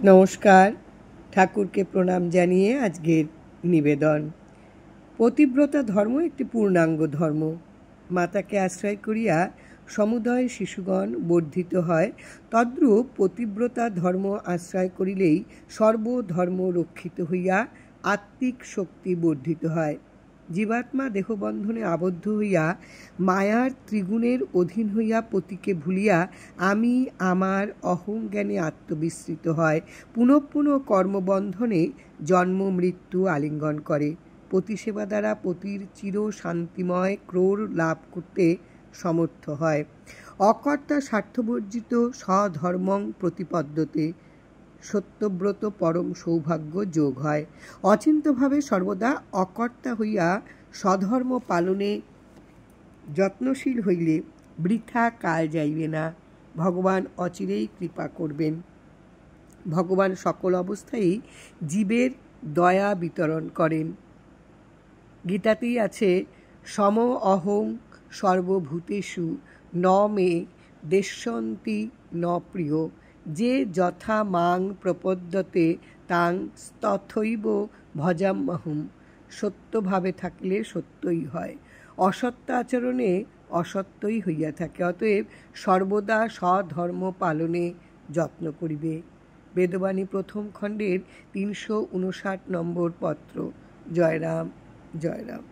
নমস্কার। ঠাকুরকে প্রণাম জানিয়ে আজকের নিবেদন। পতিব্রতা ধর্ম একটি পূর্ণাঙ্গ ধর্ম। মাতাকে আশ্রয় করিয়া সমুদয় শিশুগণ বর্ধিত হয়, তদ্রূপ পতিব্রতা ধর্ম আশ্রয় করিলেই সর্বধর্ম রক্ষিত হইয়া আত্মিক শক্তি বর্ধিত হয়। জীবাত্মা দেহবন্ধনে আবদ্ধ হইয়া মায়ার ত্রিগুণের অধীন হইয়া পতিকে ভুলিয়া আমি আমার অহং জ্ঞানে আত্মবিস্মৃত হয়, পুনঃ পুনঃ কর্মবন্ধনে জন্ম মৃত্যু আলিঙ্গন করে। পতিসেবা দ্বারা পতির চির শান্তিময় ক্রোড় লাভ করতে সমর্থ হয়। অকর্তা স্বার্থবর্জিত স্বধর্মং প্রতিপদ্যতে সত্যব্রত পরম সৌভাগ্য যোগ হয়। অচিন্ত্যভাবে সর্বদা অকর্তা হইয়া স্বধর্ম পালনে যত্নশীল হইলে বৃথা কাল যাইবে না। ভগবান অচিরেই কৃপা করবেন। ভগবান সকল অবস্থায় জীবের দয়া বিতরণ করেন। গীতাতেই আছে, সম অহং সর্বভূতেষু ন মে দেশ্যন্তি ন প্রিয়, যে যথা মাং প্রপদ্যতে তাং তথৈব ভজাম্যহম। সত্যভাবে থাকলে সত্যই হয়, অসত্য আচরণে অসত্যই হইয়া থাকে। অতএব সর্বদা স্বধর্ম পালনে যত্ন করিবে। বেদবাণী প্রথম খণ্ডের 359 নম্বর পত্র। জয় রাম, জয় রাম।